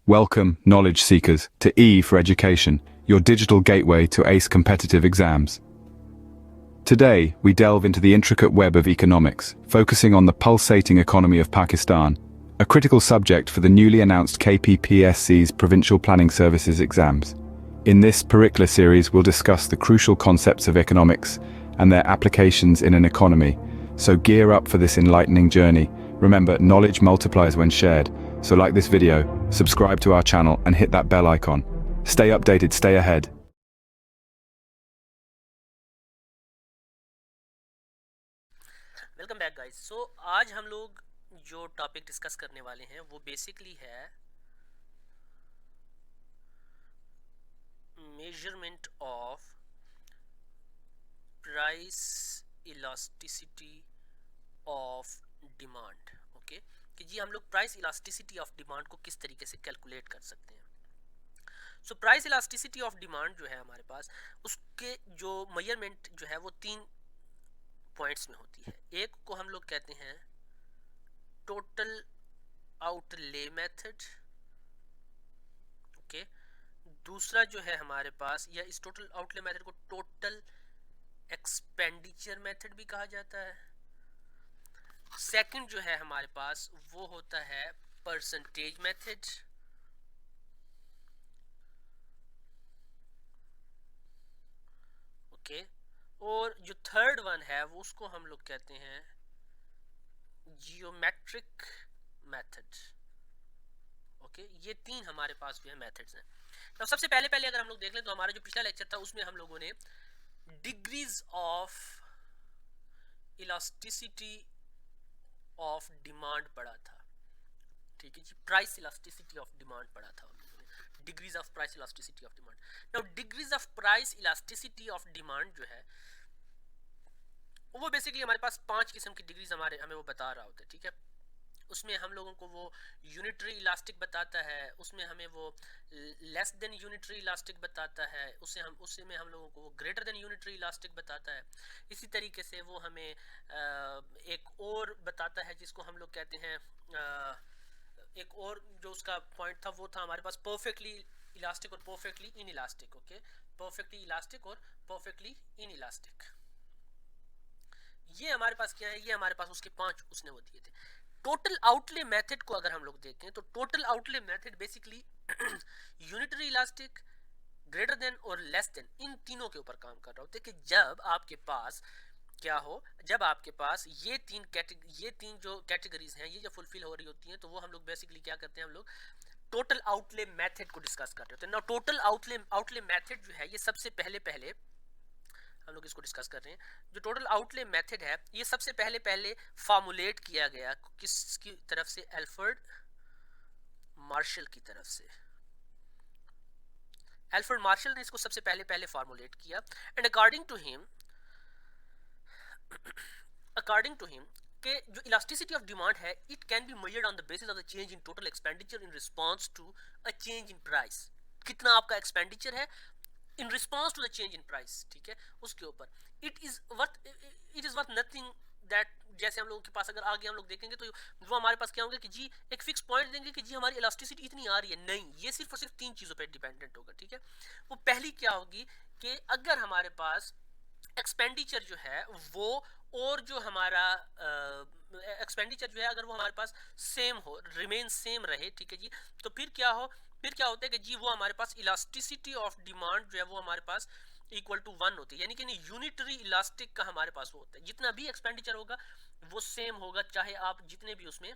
Welcome, knowledge seekers, to E for Education, your digital gateway to ace competitive exams. Today, we delve into the intricate web of economics, focusing on the pulsating economy of Pakistan, a critical subject for the newly announced KPPSC's Provincial Planning Services exams. In this Perikla series, we'll discuss the crucial concepts of economics and their applications in an economy. So gear up for this enlightening journey. Remember, knowledge multiplies when shared. So like this video, subscribe to our channel and hit that bell icon. Stay updated, stay ahead. Welcome back guys. So आज हम लोग जो topic discuss करने वाले हैं वो basically है measurement of price elasticity of demand. Okay, कि जी हम लोग प्राइस इलास्टिसिटी ऑफ डिमांड को किस तरीके से कैलकुलेट कर सकते हैं। So price elasticity of demand जो है हमारे पास, उसके जो मेजरमेंट जो है वो 3 पॉइंट्स में होती है। एक को हम लोग कहते हैं टोटल आउटले मेथड, ओके। दूसरा जो है हमारे पास, या इस टोटल आउटले मेथड को टोटल एक्सपेंडिचर मेथड भी कहा जाता है। सेकंड जो है हमारे पास वो होता है परसेंटेज मेथड, ओके। और जो थर्ड वन है वो उसको हम लोग कहते हैं जियोमेट्रिक मेथड, ओके। ये 3 हमारे पास जो है मेथड्स हैं। तो सबसे पहले अगर हम लोग देख लें तो हमारा जो पिछला लेक्चर था उसमें हम लोगों ने degrees of elasticity of demand पढ़ा था, ठीक है जी। प्राइस इलास्टिसिटी ऑफ डिमांड पढ़ा था हम लोगों ने, degrees of price elasticity of demand. Now degrees of price elasticity of demand जो है वो बेसिकली हमारे पास 5 किस्म की डिग्रीज हमें वो बता रहा होता है, ठीक है। उसमें हम लोगों को वो यूनिटरी इलास्टिक बताता है, उसमें हमें वो लेस देन यूनिटरी इलास्टिक बताता है, उसमें हम लोगों को वो ग्रेटर देन यूनिटरी इलास्टिक बताता है। इसी तरीके से वो हमें एक और बताता है जिसको हम लोग कहते हैं एक और जो उसका पॉइंट था वो था हमारे पास परफेक्टली इलास्टिक और perfectly in elastic, okay. Perfectly elastic और परफेक्टली इन इलास्टिक, ये हमारे पास क्या है, ये हमारे पास उसके 5 उसने वो दिए थे। टोटल आउटले मेथड को अगर हम लोग देखें तो total outlay method basically unitary elastic, greater than और लेस देन, इन तीनों के ऊपर काम कर रहा होता है। कि जब आपके पास क्या हो, जब आपके पास ये तीन जो कैटेगरीज हैं ये जो फुलफिल हो रही होती हैं, तो वो हम लोग बेसिकली क्या करते हैं, हम लोग टोटल आउटले मेथड को डिस्कस कर रहे होते हैं। नाउ टोटल आउटले मेथड जो है ये सबसे पहले हम लोग इसको डिस्कस कर रहे हैं। जो टोटल आउटले मेथड है ये सबसे पहले फॉर्मुलेट किया गया किसकी तरफ से, एल्फ्रेड मार्शल की तरफ से। एल्फ्रेड मार्शल ने इसको सबसे पहले फॉर्मुलेट किया। एंड अकॉर्डिंग टू हिम कि जो इलास्टिसिटी ऑफ डिमांड है it can be measured on the basis of the change in total expenditure in response to a change in price. कितना आपका एक्सपेंडिचर है in response to the change in price, ठीक है, उसके ऊपर it is worth nothing that. जैसे हम लोगों के पास अगर आगे हम लोग देखेंगे तो वो हमारे पास क्या होंगे कि जी एक फिक्स पॉइंट देंगे कि जी हमारी इलास्टिसिटी इतनी आ रही है, नहीं, ये सिर्फ और सिर्फ 3 चीजों पे डिपेंडेंट होगा, ठीक है। वो पहली क्या होगी कि अगर हमारे पास एक्सपेंडिचर जो है वो, और जो हमारा एक्सपेंडिचर जो है अगर वो हमारे पास सेम हो, रिमेन सेम रहे, ठीक है जी, तो फिर क्या होता है कि जी वो हमारे पास इलास्टिसिटी ऑफ डिमांड जो है वो हमारे पास इक्वल टू 1 होती है। यानी कि यूनिटरी इलास्टिक का हमारे पास वो होता है, जितना भी एक्सपेंडिचर होगा वो सेम होगा चाहे आप जितने भी उसमें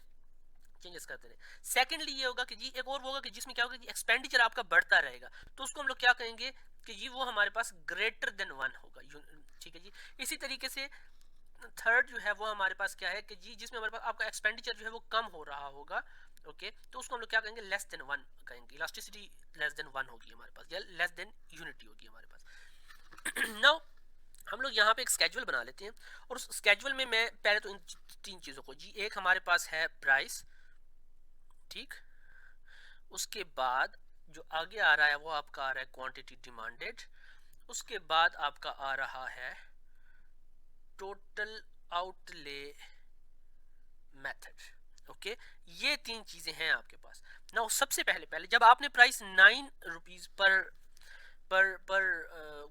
चेंजेस करते रहे। सेकेंडली ये होगा कि जी एक और होगा कि जिसमें क्या होगा कि एक्सपेंडिचर आपका बढ़ता रहेगा, तो उसको हम लोग क्या कहेंगे कि जी वो हमारे पास ग्रेटर देन 1 होगा, ठीक है जी। इसी तरीके से थर्ड जो है वो हमारे पास क्या है कि जी जिसमें हमारे पास आपका एक्सपेंडिचर जो है वो कम हो रहा होगा, ओके, तो उसको हम लोग क्या कहेंगे, लेस देन 1 कहेंगे। इलास्टिसिटी लेस देन 1 होगी हमारे पास, या लेस देन यूनिटी होगी हमारे पास। नाउ हम लोग यहाँ पे एक स्केड्यूल बना लेते हैं, और उस स्केड्यूल में मैं पहले तो इन 3 चीज़ों को, जी एक हमारे पास है प्राइस, ठीक, उसके बाद जो आगे आ रहा है वो आपका आ रहा है क्वांटिटी डिमांडेड, उसके बाद आपका आ रहा है टोटल आउटले मेथड, ओके, ये तीन चीजें हैं आपके पास ना। सबसे पहले जब आपने प्राइस 9 रुपीज पर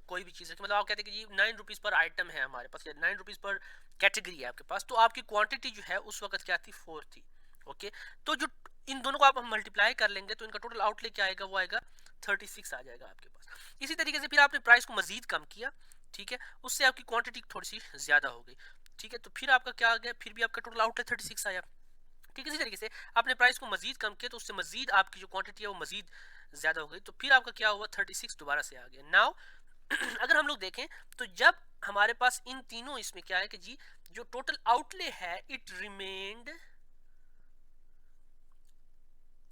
कोई भी चीज़ है, मतलब आप कहते हैं कि जी 9 रुपीज़ पर आइटम है हमारे पास, या 9 रुपीज़ पर कैटेगरी है आपके पास, तो आपकी क्वांटिटी जो है उस वक्त क्या थी, 4 थी। ओके, तो जो इन दोनों को आप हम मल्टीप्लाई कर लेंगे तो इनका टोटल आउटले क्या आएगा, वो आएगा 36 आ जाएगा आपके पास। इसी तरीके से फिर आपने प्राइस को मजीद कम किया, ठीक है, उससे आपकी क्वांटिटी थोड़ी सी ज़्यादा हो गई, ठीक है, तो फिर आपका क्या आ गया, फिर भी आपका टोटल आउटले 36 आया। ठीक है, इसी तरीके से आपने प्राइस को मजीद कम किया तो उससे मजीद आपकी जो क्वांटिटी है वो मजीद ज़्यादा हो गई, तो फिर आपका क्या हुआ, 36 दोबारा से आ गया। नाउ अगर हम लोग देखें तो जब हमारे पास इन तीनों इसमें क्या है कि जी जो टोटल आउटले है इट रिमेन्ड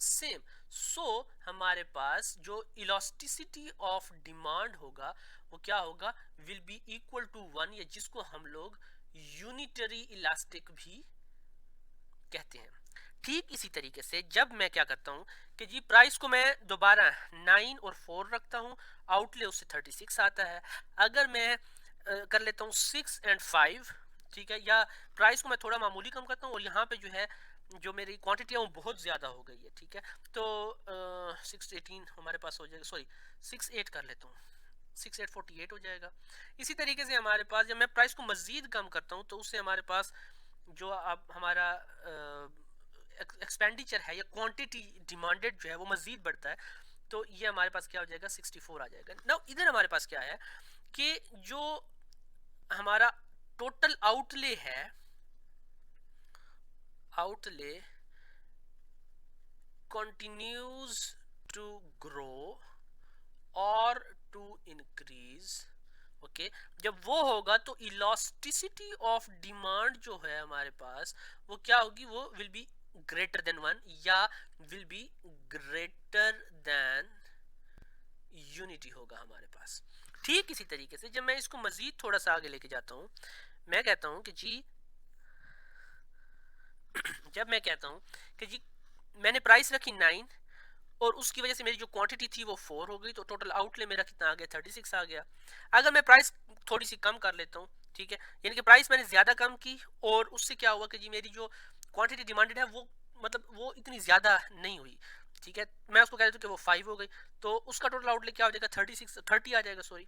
सेम, सो हमारे पास जो इलास्टिसिटी ऑफ डिमांड होगा वो क्या होगा, विल बी इक्वल टू 1, या जिसको हम लोग यूनिटरी इलास्टिक भी कहते हैं। ठीक इसी तरीके से जब मैं क्या करता हूं कि जी प्राइस को मैं दोबारा 9 और 4 रखता हूं, आउटले उससे 36 आता है। अगर मैं कर लेता हूं 6 एंड 5, ठीक है, या प्राइस को मैं थोड़ा मामूली कम करता हूं और यहाँ पे जो है जो मेरी क्वांटिटी है वो बहुत ज़्यादा हो गई है, ठीक है, तो 618 हमारे पास हो जाएगा, सॉरी 68 कर लेता हूँ, 6848 हो जाएगा। इसी तरीके से हमारे पास जब मैं प्राइस को मज़ीद कम करता हूँ तो उससे हमारे पास जो अब हमारा एक्सपेंडिचर है या क्वांटिटी डिमांडेड जो है वो मज़ीद बढ़ता है, तो ये हमारे पास क्या हो जाएगा, 64 आ जाएगा। ना इधर हमारे पास क्या है कि जो हमारा टोटल आउटले है, आउटले कंटिन्यूज टू ग्रो और टू इंक्रीज, ओके, जब वो होगा तो इलास्टिसिटी ऑफ डिमांड जो है हमारे पास वो क्या होगी, वो विल बी ग्रेटर देन 1 या will be greater than unity होगा हमारे पास। ठीक इसी तरीके से जब मैं इसको मजीद थोड़ा सा आगे लेके जाता हूं, मैं कहता हूं कि जी जब मैं कहता हूं कि जी मैंने प्राइस रखी 9 और उसकी वजह से मेरी जो क्वांटिटी थी वो 4 हो गई, तो टोटल आउटले मेरा कितना आ गया, 36 आ गया। अगर मैं प्राइस थोड़ी सी कम कर लेता हूँ, ठीक है, यानी कि प्राइस मैंने ज़्यादा कम की और उससे क्या हुआ कि जी मेरी जो क्वांटिटी डिमांडेड है वो मतलब वो इतनी ज़्यादा नहीं हुई, ठीक है, मैं उसको कह देता हूँ कि वो 5 हो गई, तो उसका टोटल आउटले क्या हो जाएगा, 30 आ जाएगा, सॉरी।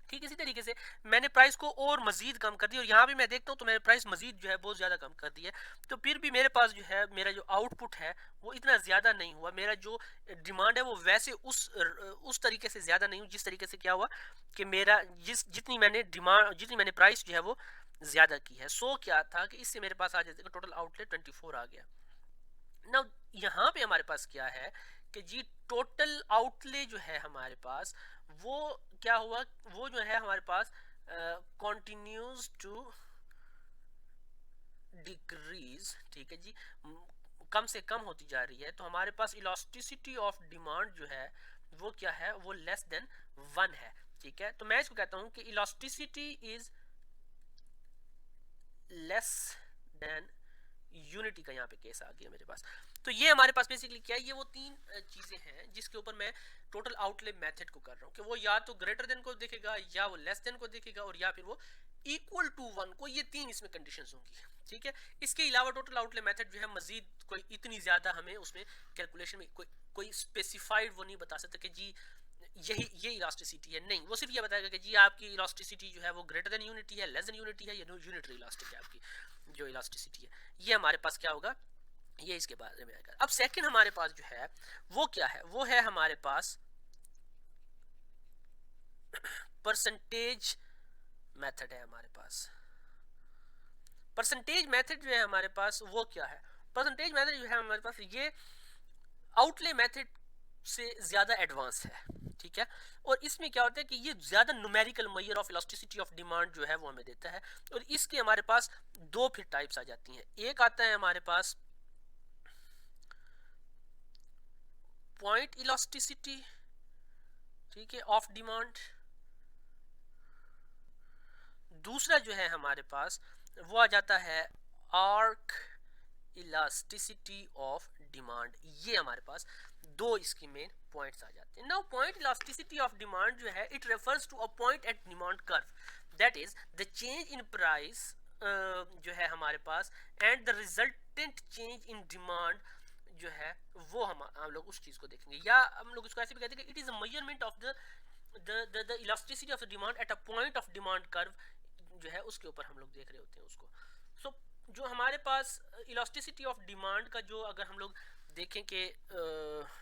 ठीक इसी तरीके से मैंने प्राइस को और मजीद कम कर दिया और यहाँ भी मैं देखता हूँ तो मैंने प्राइस मजीद जो है बहुत ज़्यादा कम कर दिया, तो फिर भी मेरे पास जो है मेरा जो आउटपुट है वो इतना ज़्यादा नहीं हुआ, मेरा जो डिमांड है वो वैसे उस तरीके से ज़्यादा नहीं हुई जिस तरीके से क्या हुआ कि मेरा जितनी मैंने प्राइस जो है वो ज़्यादा की है। सो क्या था कि इससे मेरे पास आ जाएगा टोटल आउटलेट 24 आ गया। ना यहाँ पे हमारे पास क्या है कि जी टोटल आउटले जो है हमारे पास वो क्या हुआ, वो जो है हमारे पास कंटिन्यूज टू डिक्रीज, ठीक है जी, कम से कम होती जा रही है, तो हमारे पास इलास्टिसिटी ऑफ डिमांड जो है वो क्या है, वो लेस देन 1 है, ठीक है, तो मैं इसको कहता हूं कि elasticity is less than unity का यहाँ पे केस आ गया मेरे पास। तो ये हमारे पास बेसिकली क्या है, ये वो तीन चीजें हैं जिसके ऊपर मैं टोटल आउटले मेथड को कर रहा हूँ कि वो या तो ग्रेटर देन को देखेगा या वो लेस देन को देखेगा और या फिर वो इक्वल टू 1 को, ये तीन इसमें कंडीशंस होंगी, ठीक है। इसके अलावा टोटल आउटले मेथड जो है मजीद कोई इतनी ज्यादा हमें उसमें कैलकुलेशन में कोई स्पेसिफाइड वो नहीं बता सकता कि जी ये इलास्टिसिटी है, नहीं, वो सिर्फ ये बताएगा कि जी आपकी इलास्टिसिटी जो है वो ग्रेटर देन यूनिटी है, लेस देन यूनिटी है, या यूनिटरी इलास्टिक है आपकी जो इलास्टिसिटी है, ये हमारे पास क्या होगा, ये इसके बारे में आएगा। अब सेकंड हमारे पास जो है वो क्या है, वो है हमारे पास परसेंटेज मेथड है। हमारे पास परसेंटेज मेथड जो है हमारे पास वो क्या है, परसेंटेज मेथड जो है हमारे पास ये आउटले मेथड से ज़्यादा एडवांस है, ठीक है, और इसमें क्या होता है कि ये ज़्यादा numerical measure of elasticity of demand जो है वो हमें देता है, और इसके हमारे पास दो फिर टाइप्स आ जाती हैं। एक आता है हमारे पास पॉइंट इलास्टिसिटी, ठीक है, ऑफ डिमांड, दूसरा जो है हमारे पास वो आ जाता है आर्क इलास्टिसिटी ऑफ डिमांड। ये हमारे पास दो इसकी मेन पॉइंट्स आ जाते हैं। Now point elasticity of demand जो है it refers to a point at demand curve, that is the change in price जो है हमारे पास and the result consistent change in demand जो है वो हम लोग उस चीज़ को देखेंगे, या हम लोग इसको ऐसे भी कहते हैं कि it is a measurement of the elasticity of the demand at a point of demand curve जो है उसके ऊपर हम लोग देख रहे होते हैं उसको। सो जो हमारे पास इलास्टिसिटी ऑफ डिमांड का जो अगर हम लोग देखें कि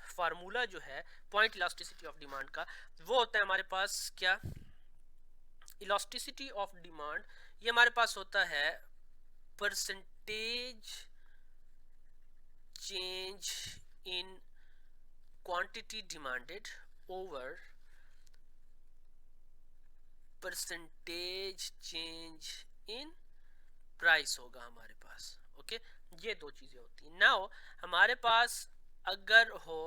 फार्मूला जो है पॉइंट इलास्टिसिटी ऑफ डिमांड का, वो होता है हमारे पास क्या, इलास्टिसिटी ऑफ डिमांड ये हमारे पास होता है percentage change in quantity demanded over percentage change in price होगा हमारे पास। ओके, ये दो चीजें होती हैं। नाउ हमारे पास अगर हो,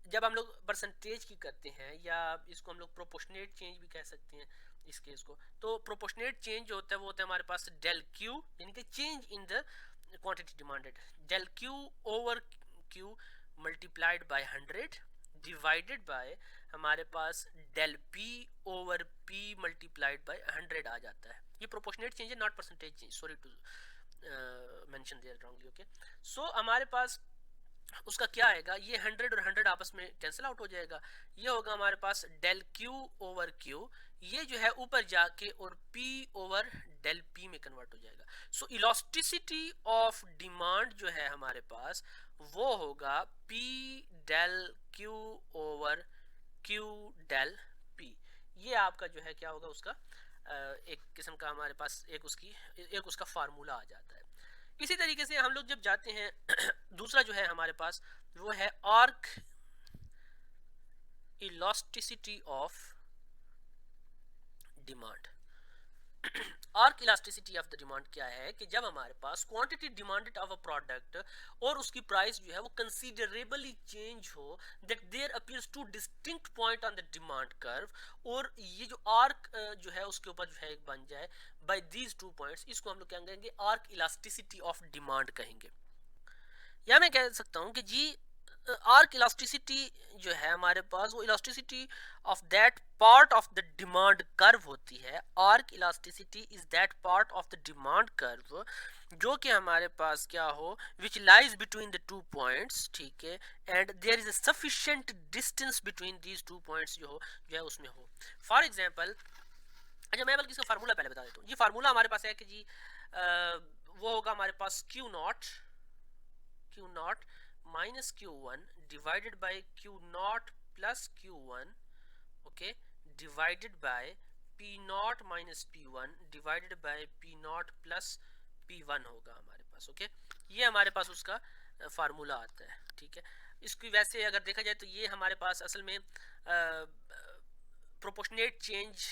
जब हम लोग परसेंटेज की करते हैं या इसको हम लोग प्रोपोर्शनेट चेंज भी कह सकते हैं इस केस को, तो प्रोपोर्शनेट चेंज जो होता है वो होता है हमारे पास डेल क्यू, यानी कि change in the quantity demanded, del Q over Q multiplied by 100 divided by हमारे पास del P over P multiplied by 100 आ जाता है। ये प्रोपोर्शनेट चेंज है, not percentage change, sorry to mention there wrongly. Okay, so हमारे पास उसका क्या आएगा, ये 100 और 100 आपस में कैंसिल आउट हो जाएगा, ये होगा हमारे पास डेल क्यू ओवर क्यू, ये जो है ऊपर जाके और P ओवर डेल P में कन्वर्ट हो जाएगा। सो इलास्टिसिटी ऑफ डिमांड जो है हमारे पास वो होगा P del Q over Q del P। ये आपका जो है क्या होगा उसका एक किस्म का हमारे पास एक उसका फार्मूला आ जाता है। इसी तरीके से हम लोग जब जाते हैं दूसरा जो है हमारे पास वो है arc elasticity of demand. Arc elasticity of the demand क्या है कि जब हमारे पास quantity demanded of a product और उसकी प्राइस जो है वो कंसीडरेबली चेंज हो, that there appears two distinct point on the demand curve, और ये जो आर्क जो है उसके ऊपर जो है एक बन जाए बाय दीज टू पॉइंट्स, इसको हम लोग क्या कहेंगे, आर्क इलास्टिसिटी ऑफ डिमांड कहेंगे। या मैं कह सकता हूँ कि जी आर्क इलास्टिसिटी जो है हमारे पास वो elasticity of that part of the demand curve होती है। Arc elasticity is that part of the demand curve जो कि हमारे पास क्या हो, which lies between the two points, ठीक है, and there is a sufficient distance between these two points जो है उसमें हो। फॉर एग्जांपल, अच्छा मैं बल्कि इसका फार्मूला पहले बता देता हूँ। ये फार्मूला हमारे पास है कि जी वो होगा हमारे पास Q naught minus Q1 divided by Q0 plus Q1, okay, divided by P0 minus P1 divided by P0 plus P1 होगा हमारे पास। ओके, ये हमारे पास उसका फार्मूला आता है, ठीक है। इसकी वैसे अगर देखा जाए तो ये हमारे पास असल में प्रोपोर्शनेट चेंज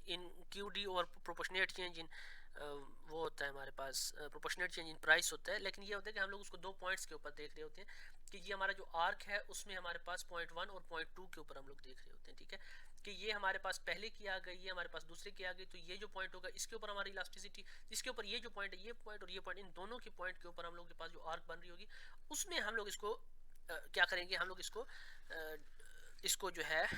इन QD और प्रोपोर्शनेट चेंज इन वो होता है हमारे पास प्रोपोर्शनेट चेंज इन प्राइस होता है। लेकिन ये होता है कि हम लोग उसको दो पॉइंट्स के ऊपर देख रहे होते हैं कि ये हमारा जो आर्क है उसमें हमारे पास पॉइंट 1 और पॉइंट 2 के ऊपर हम लोग देख रहे होते हैं, ठीक है, कि ये हमारे पास पहले की आ गई, ये हमारे पास दूसरे की आ गई, तो ये जो पॉइंट होगा इसके ऊपर हमारी इलास्टिसिटी, इसके ऊपर ये जो पॉइंट है, ये पॉइंट और ये पॉइंट, इन दोनों के पॉइंट के ऊपर हम लोग के पास जो आर्क बन रही होगी उसमें हम लोग इसको क्या करेंगे, हम लोग इसको जो है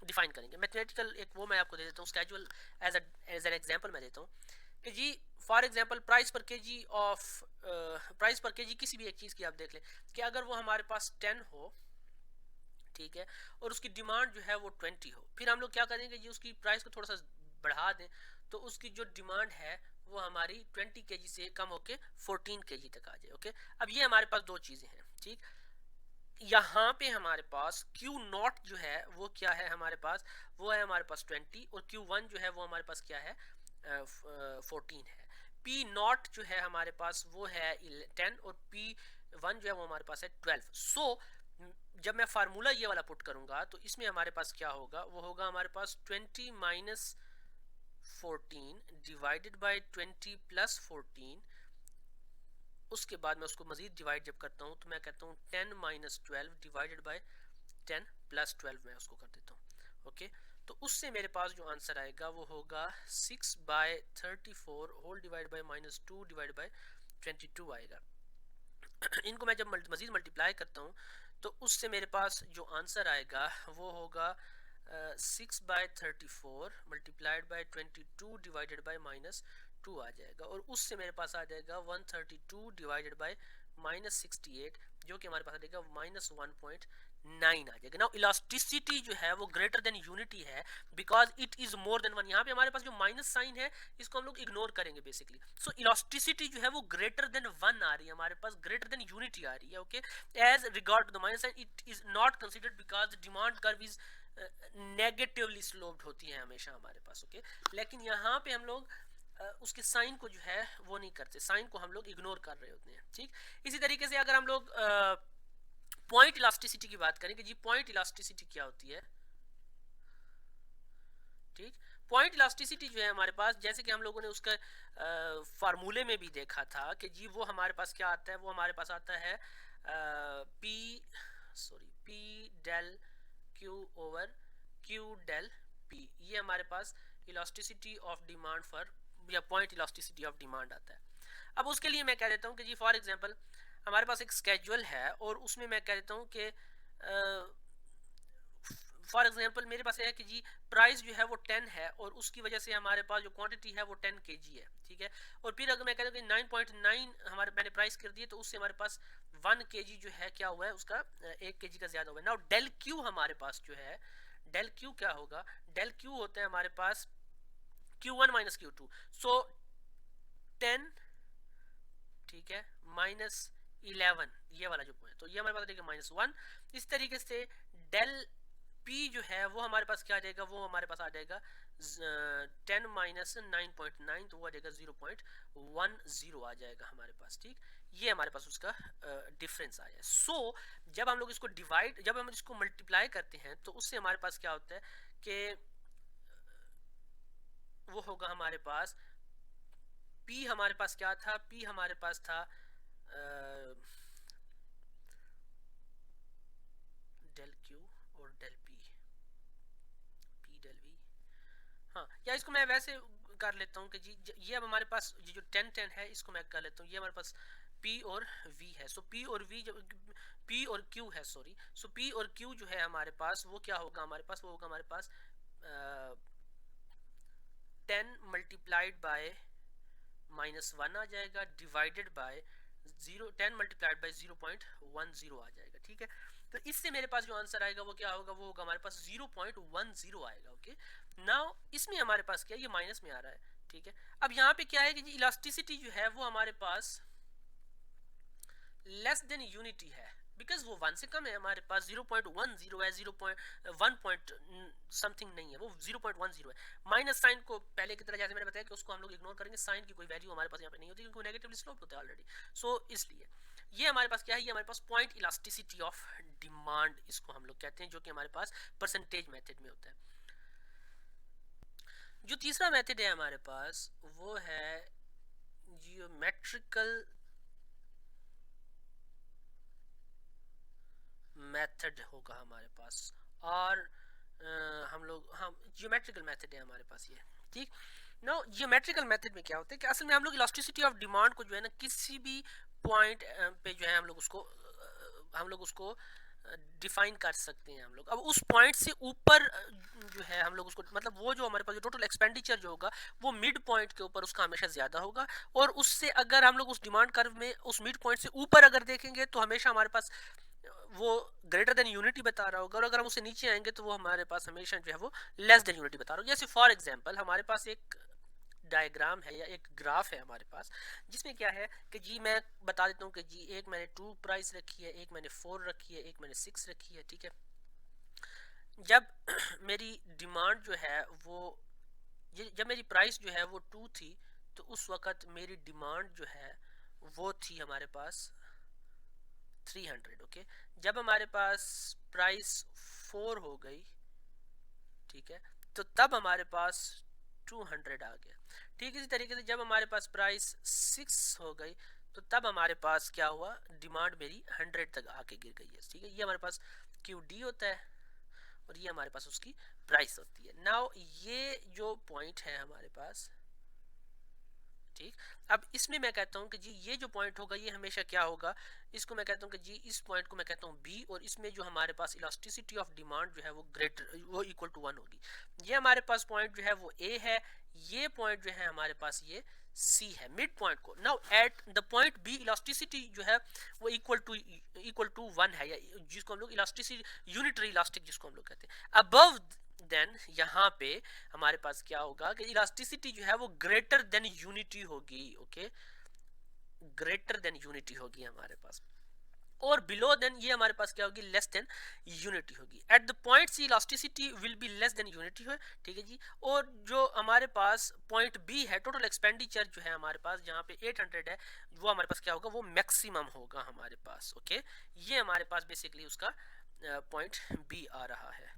डिफाइन करेंगे। मैथमेटिकल एक वो मैं आपको दे देता हूँ, स्केजुअल एज एन एग्जांपल मैं देता हूँ कि जी फॉर एग्जांपल प्राइस पर केजी किसी भी एक चीज़ की आप देख लें कि अगर वो हमारे पास 10 हो, ठीक है, और उसकी डिमांड जो है वो 20 हो, फिर हम लोग क्या करेंगे जी उसकी प्राइस को थोड़ा सा बढ़ा दें तो उसकी जो डिमांड है वो हमारी 20 kg से कम होके 14 kg तक आ जाए। ओके, अब ये हमारे पास दो चीज़ें हैं, ठीक। यहाँ पे हमारे पास Q0 जो है वो क्या है हमारे पास, वो है हमारे पास 20, और Q1 जो है वो हमारे पास क्या है 14 है। P0 जो है हमारे पास वो है 10 और P1 जो है वो हमारे पास है 12। सो जब मैं फार्मूला ये वाला पुट करूंगा तो इसमें हमारे पास क्या होगा, वो होगा हमारे पास 20 माइनस 14 डिवाइडेड बाय 20 प्लस 14। उसके बाद मैं उसको मजीद डिवाइड जब करता हूँ तो मैं कहता हूँ 10 माइनस 12 डिवाइडेड बाय 10 प्लस 12 मैं उसको कर देता हूँ। ओके, तो उससे मेरे पास जो आंसर आएगा वो होगा 6 by 34 whole divide by minus 2 divide by 22 आएगा। इनको मैं जब मजीद मल्टीप्लाई करता हूँ तो उससे मेरे पास जो आंसर आएगा वो होगा 6 by 34 multiplied by 22 divided by minus 2 आ जाएगा, और उससे मेरे पास आ जाएगा 132 डिवाइडेड बाय -68, जो कि हमारे पास आ जाएगा -1.9 आ जाएगा। नाउ इलास्टिसिटी जो है वो ग्रेटर देन यूनिटी है because it is more than 1। यहाँ पे हमारे पास जो माइनस साइन है इसको हम लोग इग्नोर करेंगे बेसिकली। सो इलास्टिसिटी जो है वो ग्रेटर देन 1 आ रही है हमारे पास, ग्रेटर देन यूनिटी आ रही है। Okay, as regard to the minus sign it is not considered because demand curve is negatively sloped होती है हमेशा हमारे पास। ओके, लेकिन यहाँ पे हम लोग उसके साइन को जो है वो नहीं करते, साइन को हम लोग इग्नोर कर रहे होते हैं। ठीक, इसी तरीके से अगर हम लोग पॉइंट इलास्टिसिटी की बात करें कि जी पॉइंट इलास्टिसिटी क्या होती है। ठीक, पॉइंट इलास्टिसिटी जो है हमारे पास, जैसे कि हम लोगों ने उसका फार्मूले में भी देखा था कि जी वो हमारे पास क्या आता है, वो हमारे पास आता है P del Q over Q del P. ये हमारे पास इलास्टिसिटी ऑफ डिमांड फॉर या पॉइंट इलास्टिसिटी ऑफ डिमांड आता है। अब उसके लिए मैं कह देता हूँ कि जी फॉर एग्जांपल हमारे पास एक स्केड्यूल है और उसमें मैं कह देता हूँ कि फॉर एग्जांपल मेरे पास है कि जी प्राइस जो है वो 10 है और उसकी वजह से हमारे पास जो क्वांटिटी है वो 10 kg है। ठीक है, और फिर अगर मैं कहता हूँ कि 9.9 हमारे मैंने प्राइस कर दिए तो उससे हमारे पास 1 kg जो है क्या हुआ है, उसका 1 kg का ज्यादा हुआ है। नाउ डेल क्यू हमारे पास जो है, डेल क्यू क्या होगा, डेल क्यू होता है हमारे पास Q1 माइनस Q2। सो 10 ठीक है -11 ये वाला जो पॉइंट, तो ये हमारे पास आ जाएगा -1। इस तरीके से डेल P जो है वो हमारे पास क्या आ जाएगा, वो हमारे पास आ जाएगा 10 माइनस 9.9, तो वो आ जाएगा 0.10 आ जाएगा हमारे पास। ठीक, ये हमारे पास उसका डिफरेंस आया है। सो जब हम लोग इसको डिवाइड, जब हम इसको मल्टीप्लाई करते हैं तो उससे हमारे पास क्या होता है कि वो होगा हमारे पास P हमारे पास क्या था, P हमारे पास था डेल Q और डेल P डेल V। हाँ, या इसको मैं वैसे कर लेता हूँ कि जी ये अब हमारे पास ये जो 10 है इसको मैं कर लेता हूँ, ये हमारे पास P और V है। सो P और V जब P और Q है, सॉरी, सो P और Q जो है हमारे पास वो क्या होगा हमारे पास, वो होगा हमारे पास 10 मल्टीप्लाइड बाय -1 आ जाएगा डिवाइडेड बाय 10 मल्टीप्लाइड बाय 0.10 आ जाएगा। ठीक है, तो इससे मेरे पास जो आंसर आएगा वो क्या होगा, वो होगा हमारे पास 0.10 आएगा। ओके, नाउ इसमें हमारे पास क्या है, ये माइनस में आ रहा है। ठीक है, अब यहाँ पे क्या है कि इलास्टिसिटी जो है वो हमारे पास लेस देन यूनिटी है बिकॉज वो 1 से कम है, हमारे पास 0.10 है, 0.1 समथिंग नहीं है, वो 0.10 है। माइनस साइन को पहले की तरह जैसे मैंने बताया कि उसको हम लोग इग्नोर करेंगे, साइन की कोई वैल्यू हमारे पास यहाँ पे नहीं होती क्योंकि वो नेगेटिवली स्लोप होता है ऑलरेडी। सो इसलिए ये हमारे पास क्या है, ये हमारे पास पॉइंट इलास्टिसिटी ऑफ डिमांड इसको हम लोग कहते हैं, जो कि हमारे पास परसेंटेज मेथड में होता है। जो तीसरा मेथड है हमारे पास वो है जियोमेट्रिकल मेथड होगा हमारे पास, और हम लोग हाँ जियोमेट्रिकल मेथड है हमारे पास ये। ठीक, नो जियोमेट्रिकल मेथड में क्या होता है कि असल में हम लोग इलास्टिसिटी ऑफ डिमांड को जो है ना किसी भी पॉइंट पे जो है हम लोग उसको डिफाइन कर सकते हैं हम लोग। अब उस पॉइंट से ऊपर जो है हम लोग उसको, मतलब वो जो हमारे पास जो टोटल एक्सपेंडिचर जो होगा वो मिड पॉइंट के ऊपर उसका हमेशा ज्यादा होगा, और उससे अगर हम लोग उस डिमांड कर्व में उस मिड पॉइंट से ऊपर अगर देखेंगे तो हमेशा हमारे पास वो ग्रेटर देन यूनिटी बता रहा होगा, और अगर हम उससे नीचे आएंगे तो वो हमारे पास हमेशा जो है वो लेस देन यूनिटी बता रहा होगा। जैसे फॉर एग्जांपल हमारे पास एक डायग्राम है या एक ग्राफ है हमारे पास, जिसमें क्या है कि जी मैं बता देता हूँ कि जी एक मैंने 2 प्राइस रखी है, एक मैंने 4 रखी है, एक मैंने 6 रखी है। ठीक है, जब मेरी डिमांड जो है वो जब मेरी प्राइस जो है वो 2 थी तो उस वक्त मेरी डिमांड जो है वो थी हमारे पास 300। ओके, जब हमारे पास प्राइस 4 हो गई, ठीक है, तो तब हमारे पास 200 आ गया। ठीक, इसी तरीके से जब हमारे पास प्राइस 6 हो गई तो तब हमारे पास क्या हुआ, डिमांड मेरी 100 तक आके गिर गई है। ठीक है, ये हमारे पास QD होता है और ये हमारे पास उसकी प्राइस होती है। नाउ ये जो पॉइंट है हमारे पास, ठीक, अब इसमें मैं कहता हूँ कि जी ये जो पॉइंट होगा ये हमेशा क्या होगा, इसको मैं कहता हूँ कि जी इस पॉइंट को मैं कहता हूँ B, और इसमें जो हमारे पास इलास्टिसिटी ऑफ डिमांड जो है वो ग्रेटर वो इक्वल टू 1 होगी। ये हमारे पास पॉइंट जो है वो A है, ये पॉइंट जो है हमारे पास ये सी है, मिड पॉइंट को। Now at the point B elasticity जो है वो इक्वल टू 1 है, या जिसको हम लोग इलास्टिसिटी यूनिटरी इलास्टिक जिसको हम लोग कहते हैं। अबव देन यहाँ पे हमारे पास क्या होगा कि इलास्टिसिटी जो है वो ग्रेटर देन यूनिटी होगी, ओके, ग्रेटर देन यूनिटी होगी हमारे पास। और बिलो देन ये हमारे पास क्या होगी, लेस देन यूनिटी होगी। At the point C elasticity will be less than unity है, ठीक है जी। और जो हमारे पास पॉइंट बी है, टोटल एक्सपेंडिचर जो है हमारे पास जहाँ पे 800 है, वो हमारे पास क्या होगा, वो मैक्सिमम होगा हमारे पास, ओके। ये हमारे पास बेसिकली उसका पॉइंट बी आ रहा है।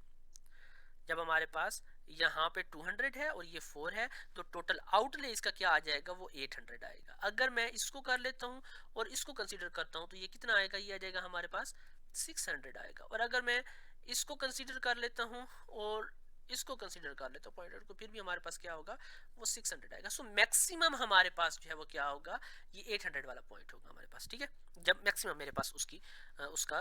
जब हमारे पास यहाँ पे 200 है और ये 4 है, तो टोटल आउटले इसका क्या आ जाएगा, वो 800 आएगा। अगर मैं इसको कर लेता हूँ और इसको कंसीडर करता हूँ तो ये कितना आएगा, ये आ जाएगा हमारे पास 600 आएगा। और अगर मैं इसको कंसीडर कर लेता हूँ और इसको कंसीडर कर लेता हूँ पॉइंट को, फिर भी हमारे पास क्या होगा, वो 600 आएगा। सो मैक्सिमम हमारे पास जो है वो क्या होगा, ये 800 वाला पॉइंट होगा हमारे पास, ठीक है, जब मैक्सिमम मेरे पास उसका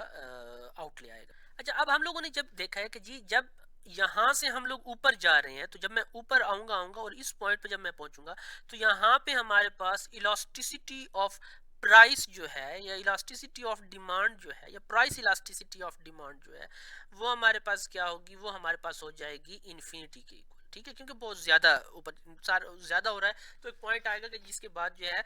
आउटले आएगा। अच्छा, अब हम लोगों ने जब देखा है कि जी जब यहाँ से हम लोग ऊपर जा रहे हैं, तो जब मैं ऊपर आऊंगा और इस पॉइंट पे जब मैं पहुंचूंगा, तो यहाँ पे हमारे पास इलास्टिसिटी ऑफ प्राइस जो है, या इलास्टिसिटी ऑफ डिमांड जो है, या प्राइस इलास्टिसिटी ऑफ डिमांड जो है, वो हमारे पास क्या होगी, वो हमारे पास हो जाएगी इन्फिनिटी के इक्वल, ठीक है, क्योंकि बहुत ज्यादा ऊपर ज्यादा हो रहा है। तो एक पॉइंट आएगा कि जिसके बाद जो है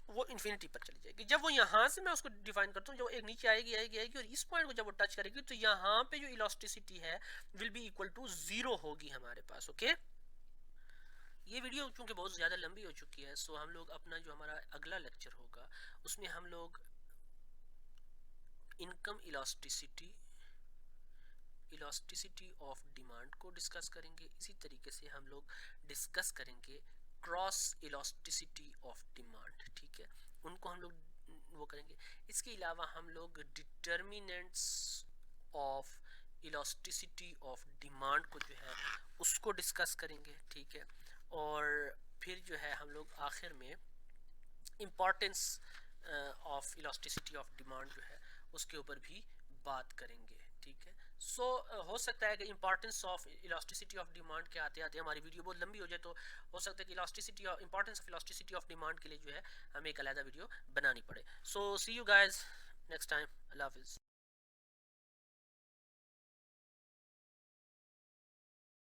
वो इन्फिनिटी पर चली जाएगी। जब वो यहाँ से मैं उसको डिफाइन करता हूँ, जब एक नीचे आएगी आएगी आएगी और इस पॉइंट को जब वो टच करेगी, तो यहाँ पे जो इलास्टिसिटी है विल बी इक्वल टू 0 होगी हमारे पास, ओके। ये वीडियो चूंकि बहुत ज़्यादा लंबी हो चुकी है, सो हम लोग अपना जो हमारा अगला लेक्चर होगा उसमें हम लोग इनकम इलास्टिसिटी ऑफ डिमांड को डिस्कस करेंगे। इसी तरीके से हम लोग डिस्कस करेंगे क्रॉस इलास्टिसिटी ऑफ डिमांड, ठीक है, उनको हम लोग वो करेंगे। इसके अलावा हम लोग determinants of elasticity of demand को जो है उसको डिस्कस करेंगे, ठीक है। और फिर जो है हम लोग आखिर में importance of elasticity of demand जो है उसके ऊपर भी बात करेंगे, ठीक है। सो हो सकता है कि importance of elasticity of demand के आते आते हमारी वीडियो बहुत लंबी हो जाए, तो हो सकता है कि elasticity of importance of elasticity of demand के लिए जो है हमें एक अलग वीडियो बनानी पड़े। सो सी यू गाइज नेक्स्ट टाइम, अल्लाह हाफिज़।